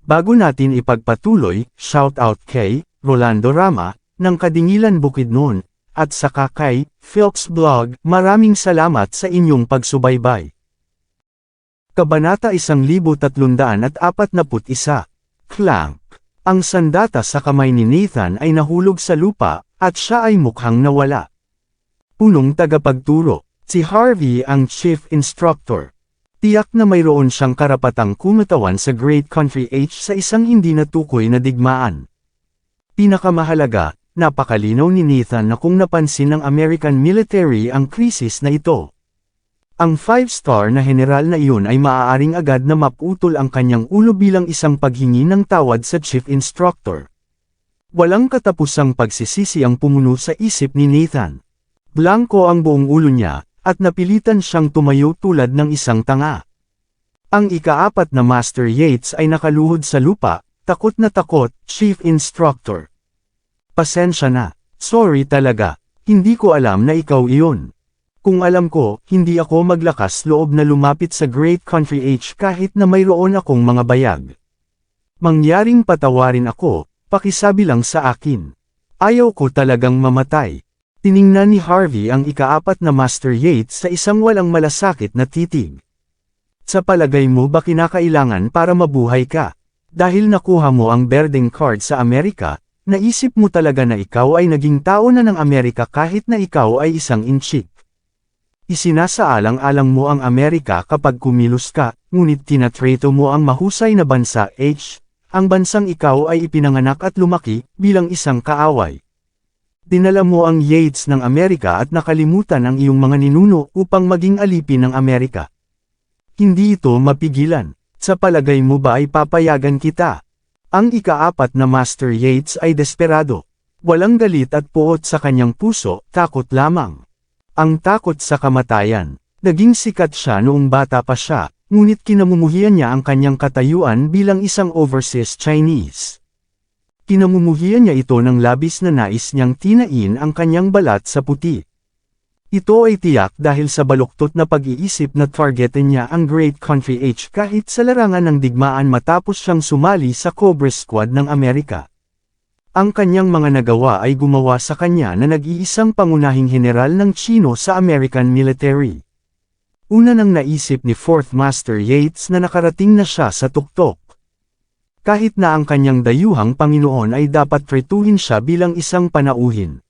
Bago natin ipagpatuloy, shoutout kay Rolando Rama, ng Kadingilan Bukidnon, at saka kay Philps Blog, maraming salamat sa inyong pagsubaybay. Kabanata 1341. Clank. Ang sandata sa kamay ni Nathan ay nahulog sa lupa, at siya ay mukhang nawala. Punong tagapagturo, si Harvey ang chief instructor. Tiyak na mayroon siyang karapatang kumatawan sa Great Country H sa isang hindi natukoy na digmaan. Pinakamahalaga, napakalinaw ni Nathan na kung napansin ng American military ang krisis na ito. Ang 5-star na general na iyon ay maaaring agad na maputol ang kanyang ulo bilang isang paghingi ng tawad sa chief instructor. Walang katapusang pagsisisi ang pumuno sa isip ni Nathan. Blanko ang buong ulo niya, at napilitan siyang tumayo tulad ng isang tanga. Ang ika-4 na Master Yates ay nakaluhod sa lupa, takot na takot, chief instructor. Pasensya na, sorry talaga, hindi ko alam na ikaw iyon. Kung alam ko, hindi ako maglakas loob na lumapit sa Great Country H kahit na mayroon akong mga bayag. Mangyaring patawarin ako, pakisabi lang sa akin. Ayaw ko talagang mamatay. Tiningnan ni Harvey ang ika-4 na Master Yates sa isang walang malasakit na titig. Sa palagay mo ba kinakailangan para mabuhay ka? Dahil nakuha mo ang berdeng card sa Amerika, naisip mo talaga na ikaw ay naging tao na ng Amerika kahit na ikaw ay isang inchik. Isinasaalang-alang mo ang Amerika kapag kumilos ka, ngunit tinatreto mo ang mahusay na bansa H, ang bansang ikaw ay ipinanganak at lumaki, bilang isang kaaway. Dinala mo ang Yates ng Amerika at nakalimutan ang iyong mga ninuno upang maging alipin ng Amerika. Hindi ito mapigilan. Sa palagay mo ba ay papayagan kita? Ang ika-4 na Master Yates ay desperado. Walang galit at puot sa kanyang puso, takot lamang. Ang takot sa kamatayan. Naging sikat siya noong bata pa siya, ngunit kinamumuhian niya ang kanyang katayuan bilang isang overseas Chinese. Kinamumuhian niya ito ng labis na nais niyang tinain ang kanyang balat sa puti. Ito ay tiyak dahil sa baluktot na pag-iisip na targetin niya ang Great Country H kahit sa larangan ng digmaan matapos siyang sumali sa Cobra Squad ng Amerika. Ang kanyang mga nagawa ay gumawa sa kanya na nag-iisang pangunahing general ng Chino sa American military. Una nang naisip ni 4th Master Yates na nakarating na siya sa tuktok. Kahit na ang kanyang dayuhang Panginoon ay dapat tretuhin siya bilang isang panauhin.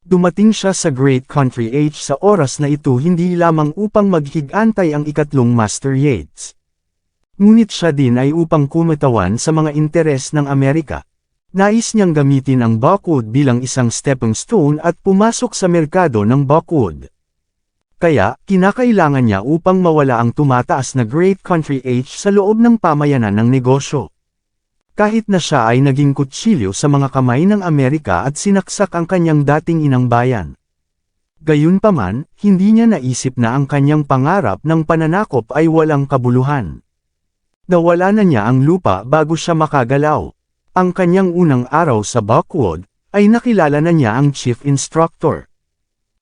Dumating siya sa Great Country H sa oras na ito hindi lamang upang maghigantay ang ikatlong Master Yates. Ngunit siya din ay upang kumatawan sa mga interes ng Amerika. Nais niyang gamitin ang Buckwood bilang isang stepping stone at pumasok sa merkado ng Buckwood. Kaya, kinakailangan niya upang mawala ang tumataas na Great Country H sa loob ng pamayanan ng negosyo. Kahit na siya ay naging kutsilyo sa mga kamay ng Amerika at sinaksak ang kanyang dating inang bayan. Gayunpaman, hindi niya naisip na ang kanyang pangarap ng pananakop ay walang kabuluhan. Nawala na niya ang lupa bago siya makagalaw. Ang kanyang unang araw sa Buckwood, ay nakilala na niya ang chief instructor.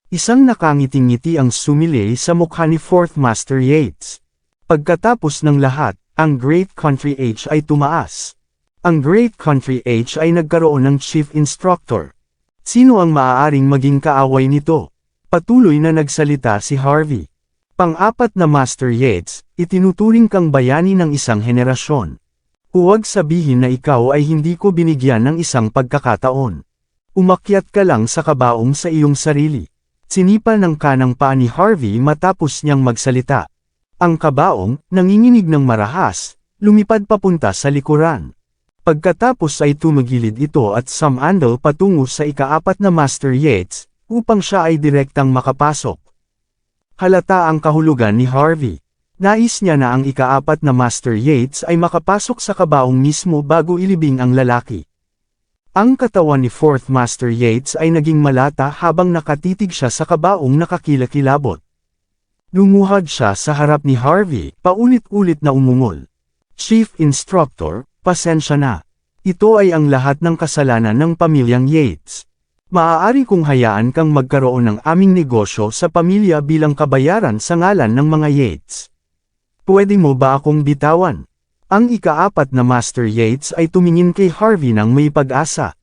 Isang nakangiting-ngiti ang sumilay sa mukha ni 4th Master Yates. Pagkatapos ng lahat, ang Great Country H ay tumaas. Ang Great Country H ay nagkaroon ng chief instructor. Sino ang maaaring maging kaaway nito? Patuloy na nagsalita si Harvey. Pang-4 na Master Yates, itinuturing kang bayani ng isang henerasyon. Huwag sabihin na ikaw ay hindi ko binigyan ng isang pagkakataon. Umakyat ka lang sa kabaong sa iyong sarili. Sinipal ng kanang paa ni Harvey matapos niyang magsalita. Ang kabaong, nanginginig ng marahas, lumipad papunta sa likuran. Pagkatapos ay tumagilid ito at sumandal patungo sa ika-4 na Master Yates, upang siya ay direktang makapasok. Halata ang kahulugan ni Harvey. Nais niya na ang ika-4 na Master Yates ay makapasok sa kabaong mismo bago ilibing ang lalaki. Ang katawan ni 4th Master Yates ay naging malata habang nakatitig siya sa kabaong nakakilakilabot. Lumuhad siya sa harap ni Harvey, paulit-ulit na umungol. Chief Instructor, pasensya na. Ito ay ang lahat ng kasalanan ng pamilyang Yates. Maaari kong hayaan kang magkaroon ng aming negosyo sa pamilya bilang kabayaran sa ngalan ng mga Yates. Pwede mo ba akong bitawan? Ang ika-4 na Master Yates ay tumingin kay Harvey ng may pag-asa.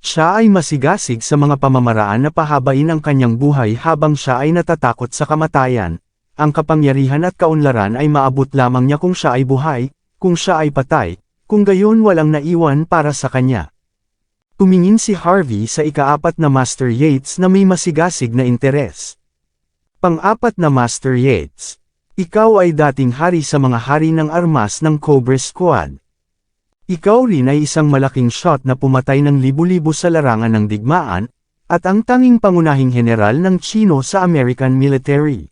Siya ay masigasig sa mga pamamaraan na pahabain ang kanyang buhay habang siya ay natatakot sa kamatayan. Ang kapangyarihan at kaunlaran ay maabot lamang niya kung siya ay buhay, kung siya ay patay, kung gayon walang naiwan para sa kanya. Tumingin si Harvey sa ika-4 na Master Yates na may masigasig na interes. Pang-4 na Master Yates. Ikaw ay dating hari sa mga hari ng armas ng Cobra Squad. Ikaw rin ay isang malaking shot na pumatay ng libu-libo sa larangan ng digmaan, at ang tanging pangunahing general ng Chino sa American military.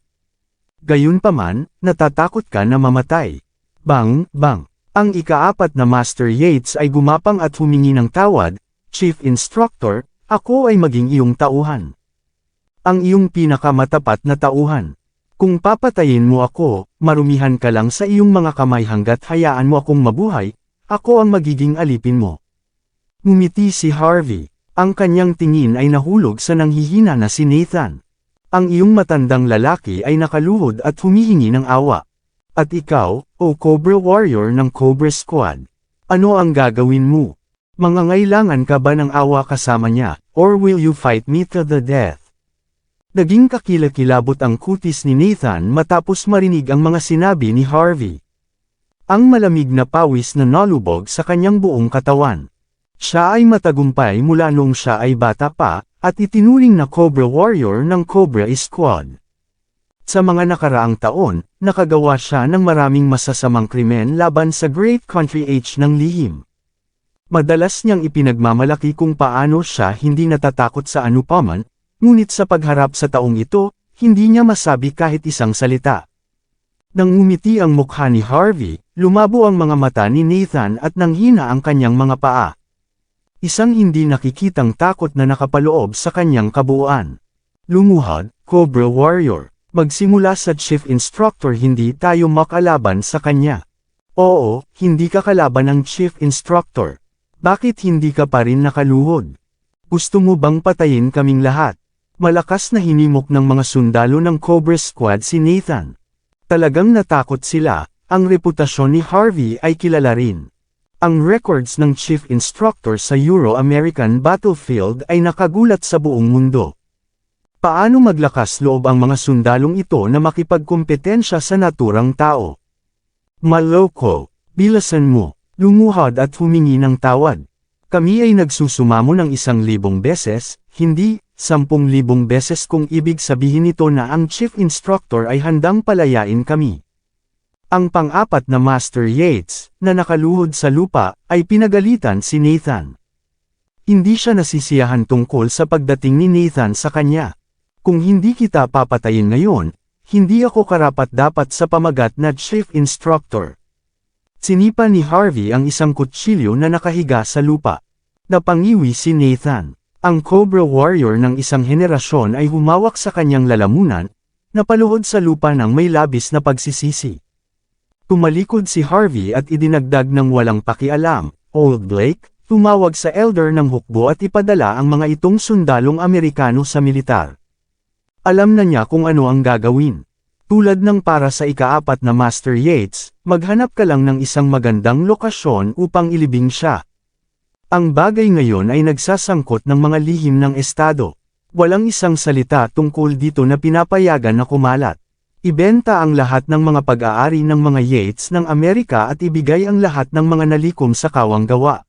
Gayunpaman, natatakot ka na mamatay. Bang, bang. Ang ika-4 na Master Yates ay gumapang at humingi ng tawad, Chief Instructor, ako ay maging iyong tauhan. Ang iyong pinakamatapat na tauhan. Kung papatayin mo ako, marumihan ka lang sa iyong mga kamay hanggat hayaan mo akong mabuhay, ako ang magiging alipin mo. Ngumiti si Harvey. Ang kanyang tingin ay nahulog sa nanghihina na si Nathan. Ang iyong matandang lalaki ay nakaluhod at humihingi ng awa. At ikaw, o Cobra Warrior ng Cobra Squad, ano ang gagawin mo? Mangangailangan ka ba ng awa kasama niya, or will you fight me to the death? Naging kakilakilabot ang kutis ni Nathan matapos marinig ang mga sinabi ni Harvey. Ang malamig na pawis na nalubog sa kanyang buong katawan. Siya ay matagumpay mula noong siya ay bata pa, at itinuring na Cobra Warrior ng Cobra Squad. Sa mga nakaraang taon, nakagawa siya ng maraming masasamang krimen laban sa Great Country H ng lihim. Madalas niyang ipinagmamalaki kung paano siya hindi natatakot sa anupaman, ngunit sa pagharap sa taong ito, hindi niya masabi kahit isang salita. Nang ngumiti ang mukha ni Harvey, lumabo ang mga mata ni Nathan at nanghina ang kanyang mga paa. Isang hindi nakikitang takot na nakapaloob sa kanyang kabuuan. Lumuhod, Cobra Warrior. Magsimula sa Chief Instructor hindi tayo makalaban sa kanya. Oo, hindi ka kalaban ng Chief Instructor. Bakit hindi ka pa rin nakaluhod? Gusto mo bang patayin kaming lahat? Malakas na hinimok ng mga sundalo ng Cobra Squad si Nathan. Talagang natakot sila, ang reputasyon ni Harvey ay kilala rin. Ang records ng Chief Instructor sa Euro-American Battlefield ay nakagulat sa buong mundo. Paano maglakas loob ang mga sundalong ito na makipagkompetensya sa naturang tao? Maloko, bilasan mo, lumuhod at humingi ng tawad. Kami ay nagsusumamo ng 1,000 beses, hindi 10,000 beses kung ibig sabihin nito na ang Chief Instructor ay handang palayain kami. Ang pang-4 na Master Yates, na nakaluhod sa lupa, ay pinagalitan si Nathan. Hindi siya nasisiyahan tungkol sa pagdating ni Nathan sa kanya. Kung hindi kita papatayin ngayon, hindi ako karapat-dapat sa pamagat na Chief Instructor. Sinipa ni Harvey ang isang kutsilyo na nakahiga sa lupa. Napangiwi si Nathan. Ang Cobra Warrior ng isang henerasyon ay humawak sa kanyang lalamunan, napaluhod sa lupa ng may labis na pagsisisi. Tumalikod si Harvey at idinagdag ng walang pakialam, Old Blake, tumawag sa elder ng hukbo at ipadala ang mga itong sundalong Amerikano sa militar. Alam na niya kung ano ang gagawin. Tulad ng para sa ika-4 na Master Yates, maghanap ka lang ng isang magandang lokasyon upang ilibing siya. Ang bagay ngayon ay nagsasangkot ng mga lihim ng estado. Walang isang salita tungkol dito na pinapayagan na kumalat. Ibenta ang lahat ng mga pag-aari ng mga Yates ng Amerika at ibigay ang lahat ng mga nalikom sa kawang gawa.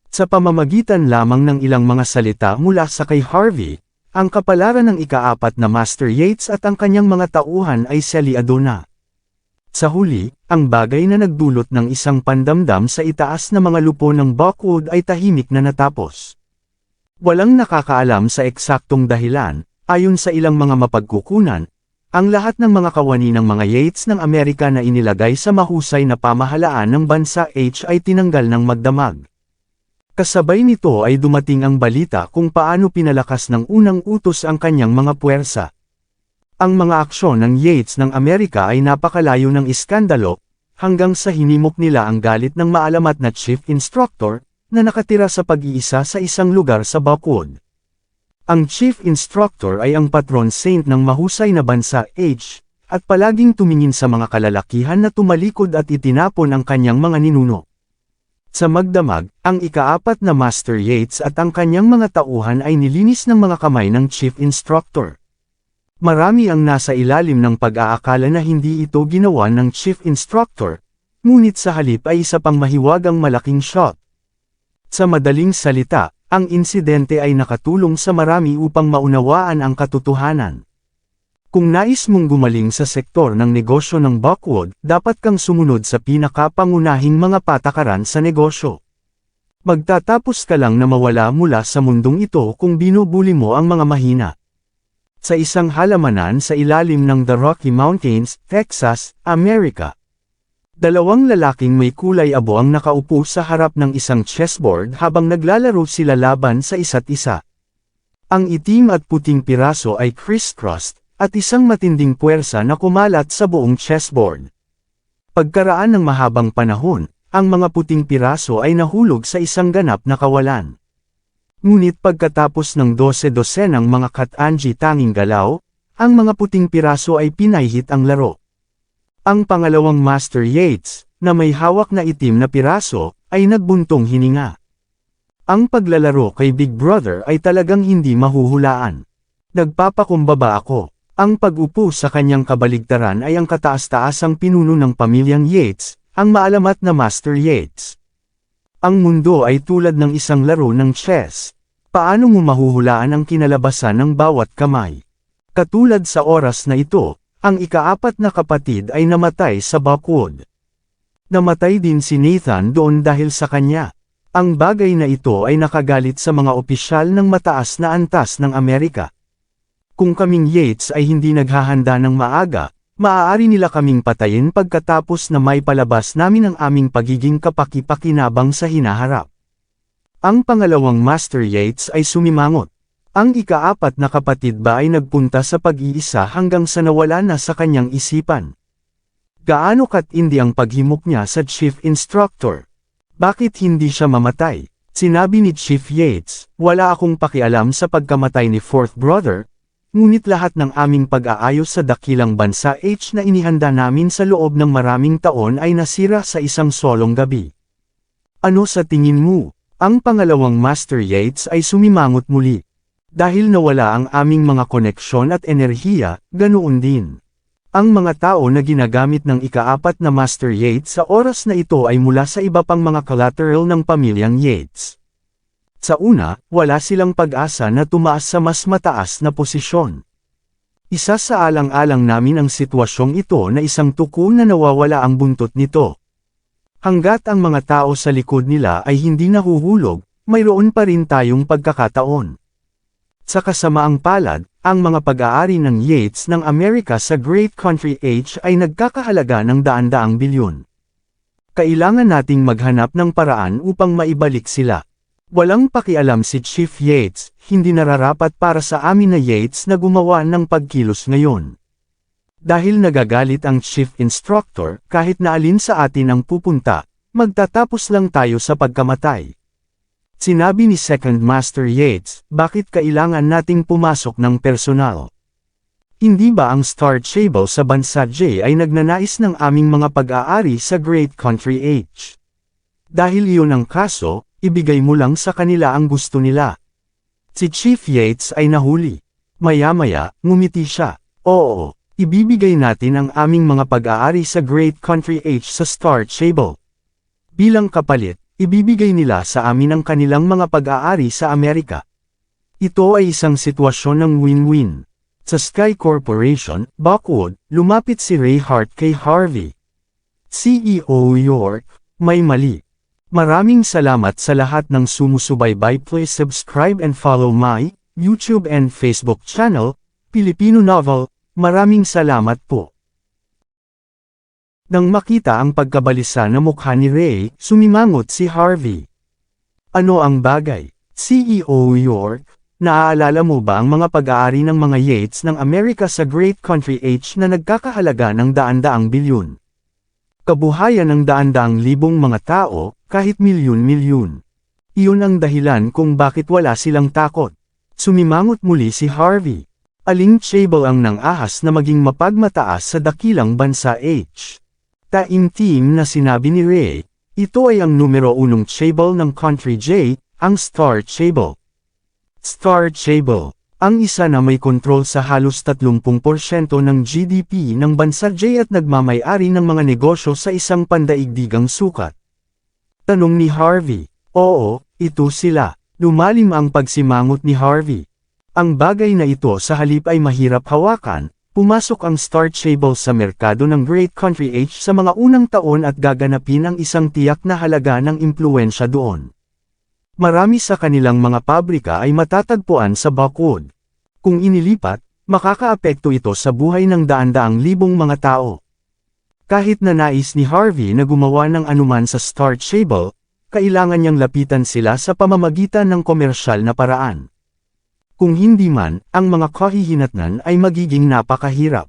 Sa pamamagitan lamang ng ilang mga salita mula sa kay Harvey, ang kapalaran ng ika-4 na Master Yates at ang kanyang mga tauhan ay selyado na. Sa huli, ang bagay na nagdulot ng isang pandamdam sa itaas na mga lupo ng Buckwood ay tahimik na natapos. Walang nakakaalam sa eksaktong dahilan, ayon sa ilang mga mapagkukunan, ang lahat ng mga kawani ng mga Yates ng Amerika na inilagay sa mahusay na pamahalaan ng bansa H ay tinanggal ng magdamag. Kasabay nito ay dumating ang balita kung paano pinalakas ng unang utos ang kanyang mga puwersa. Ang mga aksyon ng Yates ng Amerika ay napakalayo ng iskandalo, hanggang sa hinimok nila ang galit ng maalamat na Chief Instructor, na nakatira sa pag-iisa sa isang lugar sa Buckwood. Ang Chief Instructor ay ang patron saint ng mahusay na bansa H, at palaging tumingin sa mga kalalakihan na tumalikod at itinapon ang kanyang mga ninuno. Sa magdamag, ang ika-4 na Master Yates at ang kanyang mga tauhan ay nilinis ng mga kamay ng Chief Instructor. Marami ang nasa ilalim ng pag-aakala na hindi ito ginawa ng Chief Instructor, ngunit sa halip ay isa pang mahiwagang malaking shot. Sa madaling salita, ang insidente ay nakatulong sa marami upang maunawaan ang katotohanan. Kung nais mong gumaling sa sektor ng negosyo ng Buckwood, dapat kang sumunod sa pinakapangunahing mga patakaran sa negosyo. Magtatapos ka lang na mawala mula sa mundong ito kung binubuli mo ang mga mahina. Sa isang halamanan sa ilalim ng The Rocky Mountains, Texas, Amerika. Dalawang lalaking may kulay abo ang nakaupo sa harap ng isang chessboard habang naglalaro sila laban sa isa't isa. Ang itim at puting piraso ay crisscrossed, at isang matinding puwersa na kumalat sa buong chessboard. Pagkaraan ng mahabang panahon, ang mga puting piraso ay nahulog sa isang ganap na kawalan. Ngunit pagkatapos ng 12-dosenang mga kat-anji tanging galaw, ang mga puting piraso ay pinahit ang laro. Ang pangalawang Master Yates, na may hawak na itim na piraso, ay nagbuntong hininga. Ang paglalaro kay Big Brother ay talagang hindi mahuhulaan. Nagpapakumbaba ako. Ang pag-upo sa kanyang kabaligtaran ay ang kataas-taasang pinuno ng pamilyang Yates, ang maalamat na Master Yates. Ang mundo ay tulad ng isang laro ng chess. Paano mo mahuhulaan ang kinalabasan ng bawat kamay? Katulad sa oras na ito, ang ika-4 na kapatid ay namatay sa Buckwood. Namatay din si Nathan doon dahil sa kanya. Ang bagay na ito ay nakagalit sa mga opisyal ng mataas na antas ng Amerika. Kung kaming Yates ay hindi naghahanda ng maaga, maaari nila kaming patayin pagkatapos na may palabas namin ang aming pagiging kapaki-pakinabang sa hinaharap. Ang pangalawang Master Yates ay sumimangot. Ang ika-4 na kapatid ba ay nagpunta sa pag-iisa hanggang sa nawala na sa kanyang isipan. Gaano katindi ang paghimok niya sa Chief Instructor? Bakit hindi siya mamatay? Sinabi ni Chief Yates, wala akong pakialam sa pagkamatay ni Fourth Brother, ngunit lahat ng aming pag-aayos sa dakilang bansa H na inihanda namin sa loob ng maraming taon ay nasira sa isang solong gabi. Ano sa tingin mo? Ang pangalawang Master Yates ay sumimangot muli. Dahil nawala ang aming mga koneksyon at enerhiya, ganoon din. Ang mga tao na ginagamit ng ika-4 na Master Yates sa oras na ito ay mula sa iba pang mga collateral ng pamilyang Yates. Sa una, wala silang pag-asa na tumaas sa mas mataas na posisyon. Isa sa alang-alang namin ang sitwasyong ito na isang tuko na nawawala ang buntot nito. Hanggat ang mga tao sa likod nila ay hindi nahuhulog, mayroon pa rin tayong pagkakataon. Sa kasamaang palad, ang mga pag-aari ng Yates ng Amerika sa Great Country H ay nagkakahalaga ng daan-daang bilyon. Kailangan nating maghanap ng paraan upang maibalik sila. Walang pakialam si Chief Yates, hindi nararapat para sa amin na Yates na gumawa ng pagkilos ngayon. Dahil nagagalit ang Chief Instructor, kahit na alin sa atin ang pupunta, magtatapos lang tayo sa pagkamatay. Sinabi ni Second Master Yates, bakit kailangan nating pumasok ng personal? Hindi ba ang Star Table sa bansa J ay nagnanais ng aming mga pag-aari sa Great Country H? Dahil iyon ang kaso, ibigay mo lang sa kanila ang gusto nila. Si Chief Yates ay nahuli. Maya-maya, ngumiti siya. Oo, ibibigay natin ang aming mga pag-aari sa Great Country H sa Star Table. Bilang kapalit, ibibigay nila sa amin ang kanilang mga pag-aari sa Amerika. Ito ay isang sitwasyon ng win-win. Sa Sky Corporation, Buckwood, lumapit si Ray Hart kay Harvey. CEO York, may mali. Maraming salamat sa lahat ng sumusubaybay. Please subscribe and follow my YouTube and Facebook channel, Filipino Novel. Maraming salamat po. Nang makita ang pagkabalisa na mukha ni Ray, sumimangot si Harvey. Ano ang bagay? CEO York, naaalala mo ba ang mga pag-aari ng mga Yates ng Amerika sa Great Country H na nagkakahalaga ng daan-daang bilyon? Kabuhayan ng daan-daang libong mga tao, kahit milyon-milyon. Iyon ang dahilan kung bakit wala silang takot. Sumimangot muli si Harvey. Aling Chable ang nang-ahas na maging mapagmataas sa dakilang bansa H? Taimtim na sinabi ni Ray, ito ay ang numero 1 Chable ng Country J, ang Star Chable. Star Chable, ang isa na may kontrol sa halos 30% ng GDP ng bansa J at nagmamay-ari ng mga negosyo sa isang pandaigdigang sukat. Tanong ni Harvey, oo, ito sila. Lumalim ang pagsimangot ni Harvey. Ang bagay na ito sa halip ay mahirap hawakan, pumasok ang Star Chable sa merkado ng Great Country H sa mga unang taon at gaganapin ang isang tiyak na halaga ng impluwensya doon. Marami sa kanilang mga pabrika ay matatagpuan sa Buckwood. Kung inilipat, makakaapekto ito sa buhay ng daan-daang libong mga tao. Kahit na nais ni Harvey na gumawa ng anuman sa Star Chable, kailangan niyang lapitan sila sa pamamagitan ng komersyal na paraan. Kung hindi man, ang mga kahihinatnan ay magiging napakahirap.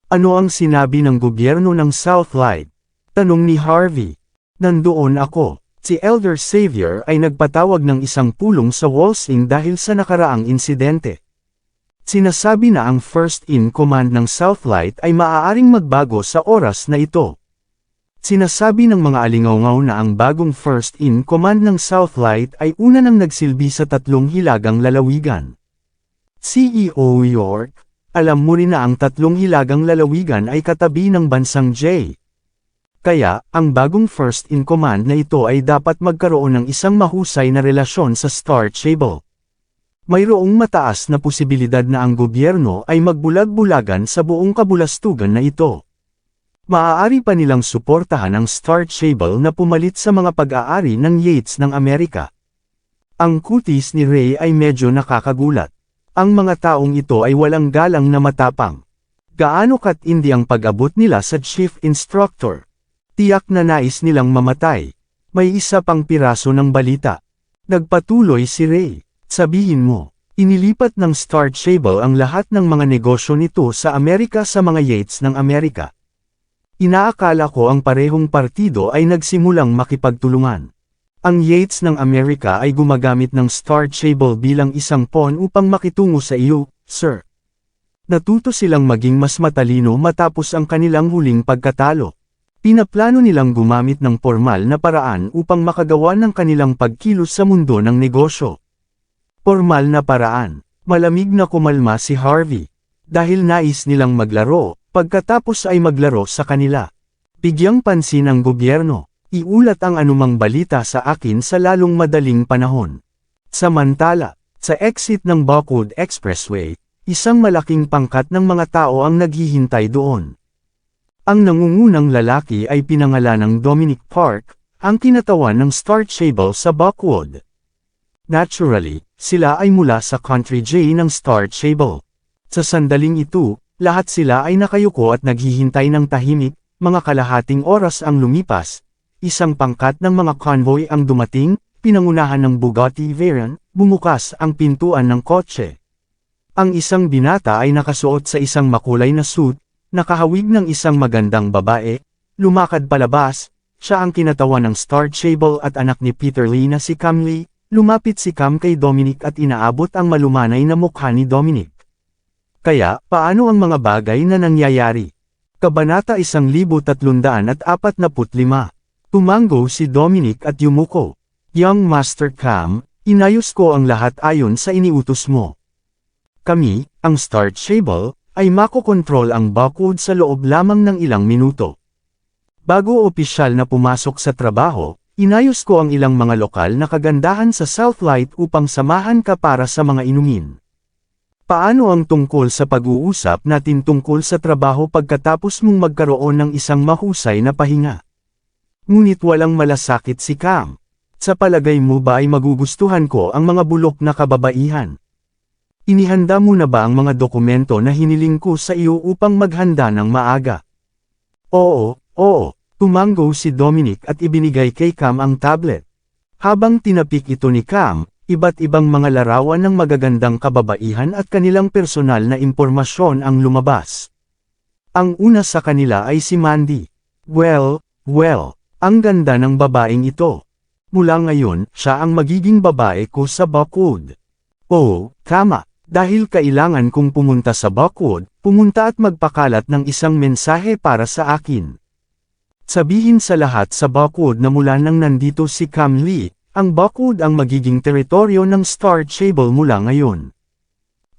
Ano ang sinabi ng gobyerno ng Southlight? Tanong ni Harvey. Nandoon ako. Si Elder Xavier ay nagpatawag ng isang pulong sa Walsing dahil sa nakaraang insidente. Sinasabi na ang first in command ng Southlight ay maaaring magbago sa oras na ito. Sinasabi ng mga alingaw na ang bagong first in command ng Southlight ay una nang nagsilbi sa 3 hilagang lalawigan. CEO York, alam mo rin na ang 3 hilagang lalawigan ay katabi ng bansang J. Kaya, ang bagong first in command na ito ay dapat magkaroon ng isang mahusay na relasyon sa Star Chable. Mayroong mataas na posibilidad na ang gobyerno ay magbulag-bulagan sa buong kabulastugan na ito. Maaari pa nilang suportahan ang Star Chable na pumalit sa mga pag-aari ng Yates ng Amerika. Ang kutis ni Ray ay medyo nakakagulat. Ang mga taong ito ay walang galang na matapang. Gaano katindi ang pag-abot nila sa chief instructor? Tiyak na nais nilang mamatay. May isa pang piraso ng balita. Nagpatuloy si Ray. Sabihin mo, inilipat ng Star Chable ang lahat ng mga negosyo nito sa Amerika sa mga Yates ng Amerika. Inaakala ko ang parehong partido ay nagsimulang makipagtulungan. Ang Yates ng Amerika ay gumagamit ng Star Chable bilang isang pawn upang makitungo sa iyo, sir. Natuto silang maging mas matalino matapos ang kanilang huling pagkatalo. Pinaplano nilang gumamit ng formal na paraan upang makagawa ng kanilang pagkilos sa mundo ng negosyo. Formal na paraan. Malamig na kumalma si Harvey. Dahil nais nilang maglaro, pagkatapos ay maglaro sa kanila. Bigyang pansin ang gobyerno. Iulat ang anumang balita sa akin sa lalong madaling panahon. Samantala, sa exit ng Buckwood Expressway, isang malaking pangkat ng mga tao ang naghihintay doon. Ang nangungunang lalaki ay pinangalan ng Dominic Park, ang kinatawan ng Star Chable sa Buckwood. Naturally, sila ay mula sa Country J ng Star Chable. Sa sandaling ito, lahat sila ay nakayuko at naghihintay ng tahimik, mga kalahating oras ang lumipas. Isang pangkat ng mga convoy ang dumating, pinangunahan ng Bugatti Veyron, bumukas ang pintuan ng kotse. Ang isang binata ay nakasuot sa isang makulay na suit, nakahawig ng isang magandang babae, lumakad palabas, siya ang kinatawan ng Star Chable at anak ni Peter Lee na si Cam Lee, lumapit si Cam kay Dominic at inaabot ang malumanay na mukha ni Dominic. Kaya, paano ang mga bagay na nangyayari? Kabanata 1345. Tumango si Dominic at yumuko. Young Master Cam, inayos ko ang lahat ayon sa iniutos mo. Kami, ang Star Chable, ay makokontrol ang Buckwood sa loob lamang ng ilang minuto. Bago opisyal na pumasok sa trabaho, inayos ko ang ilang mga lokal na kagandahan sa Southlight upang samahan ka para sa mga inumin. Paano ang tungkol sa pag-uusap natin tungkol sa trabaho pagkatapos mong magkaroon ng isang mahusay na pahinga? Ngunit walang malasakit si Cam. Sa palagay mo ba ay magugustuhan ko ang mga bulok na kababaihan? Inihanda mo na ba ang mga dokumento na hiniling ko sa iyo upang maghanda ng maaga? Oo, tumango si Dominic at ibinigay kay Cam ang tablet. Habang tinapik ito ni Cam, iba't ibang mga larawan ng magagandang kababaihan at kanilang personal na impormasyon ang lumabas. Ang una sa kanila ay si Mandy. Well, ang ganda ng babaeng ito. Mula ngayon, siya ang magiging babae ko sa Buckwood. Oh, tama. Dahil kailangan kong pumunta sa Buckwood, pumunta at magpakalat ng isang mensahe para sa akin. Sabihin sa lahat sa Buckwood na mula nang nandito si Cam Lee, ang Buckwood ang magiging teritoryo ng Star Stable mula ngayon.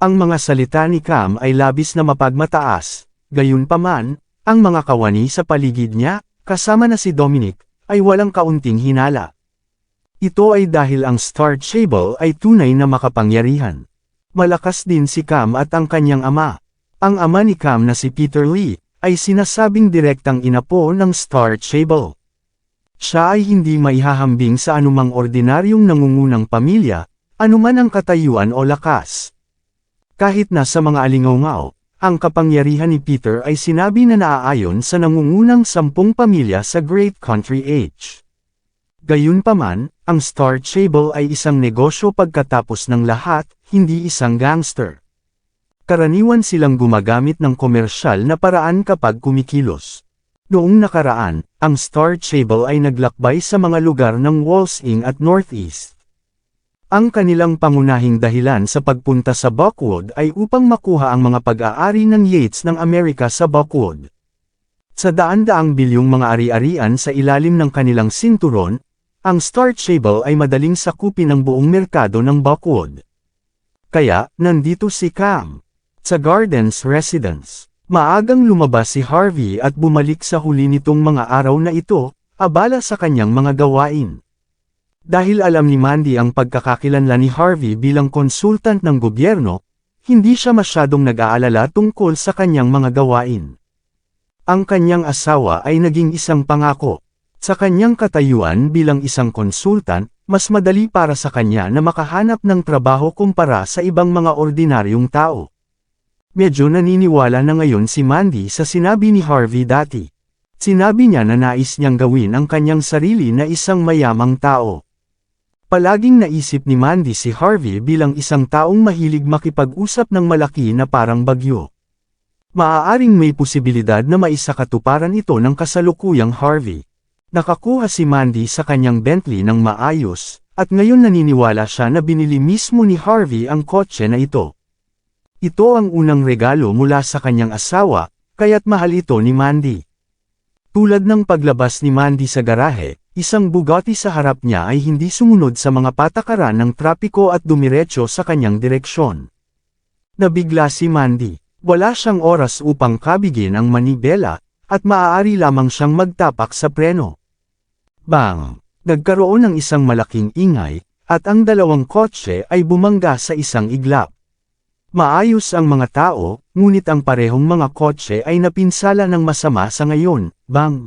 Ang mga salita ni Cam ay labis na mapagmataas, gayunpaman, ang mga kawani sa paligid niya, kasama na si Dominic, ay walang kaunting hinala. Ito ay dahil ang Star Stable ay tunay na makapangyarihan. Malakas din si Cam at ang kanyang ama. Ang ama ni Cam na si Peter Lee, ay sinasabing direktang inapo ng Star Stable. Siya ay hindi maihahambing sa anumang ordinaryong nangungunang pamilya, anuman ang katayuan o lakas. Kahit na sa mga alingaw-ngaw, ang kapangyarihan ni Peter ay sinabi na naaayon sa nangungunang 10 pamilya sa Great Country Age. Gayunpaman, ang Star Stable ay isang negosyo pagkatapos ng lahat, hindi isang gangster. Karaniwan silang gumagamit ng komersyal na paraan kapag kumikilos. Noong nakaraan, ang Star Stable ay naglakbay sa mga lugar ng Walsing at Northeast. Ang kanilang pangunahing dahilan sa pagpunta sa Buckwood ay upang makuha ang mga pag-aari ng Yates ng Amerika sa Buckwood. Sa daan-daang bilyong mga ari-arian sa ilalim ng kanilang sinturon, ang Star Stable ay madaling sakupin ang buong merkado ng Buckwood. Kaya, nandito si Cam. Sa Gardens Residence, maagang lumabas si Harvey at bumalik sa huli nitong mga araw na ito, abala sa kanyang mga gawain. Dahil alam ni Mandy ang pagkakakilanlan ni Harvey bilang konsultant ng gobyerno, hindi siya masyadong nag-aalala tungkol sa kanyang mga gawain. Ang kanyang asawa ay naging isang pangako. Sa kanyang katayuan bilang isang konsultant, mas madali para sa kanya na makahanap ng trabaho kumpara sa ibang mga ordinaryong tao. Medyo naniniwala na ngayon si Mandy sa sinabi ni Harvey dati. Sinabi niya na nais niyang gawin ang kanyang sarili na isang mayamang tao. Palaging naisip ni Mandy si Harvey bilang isang taong mahilig makipag-usap ng malaki na parang bagyo. Maaaring may posibilidad na maisakatuparan ito ng kasalukuyang Harvey. Nakakuha si Mandy sa kanyang Bentley ng maayos, at ngayon naniniwala siya na binili mismo ni Harvey ang kotse na ito. Ito ang unang regalo mula sa kanyang asawa, kaya't mahal ito ni Mandy. Tulad ng paglabas ni Mandy sa garahe, isang Bugatti sa harap niya ay hindi sumunod sa mga patakaran ng trapiko at dumiretso sa kanyang direksyon. Nabigla si Mandy. Wala siyang oras upang kabigin ang manibela, at maaari lamang siyang magtapak sa preno. Bang! Nagkaroon ng isang malaking ingay, at ang dalawang kotse ay bumangga sa isang iglap. Maayos ang mga tao, ngunit ang parehong mga kotse ay napinsala ng masama sa ngayon. Bang!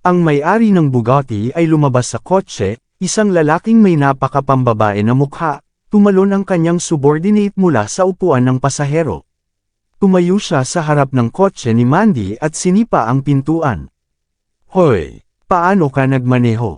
Ang may-ari ng Bugatti ay lumabas sa kotse, isang lalaking may napakapambabae na mukha, tumalon ang kanyang subordinate mula sa upuan ng pasahero. Tumayo siya sa harap ng kotse ni Mandy at sinipa ang pintuan. Hoy! Paano ka nagmaneho?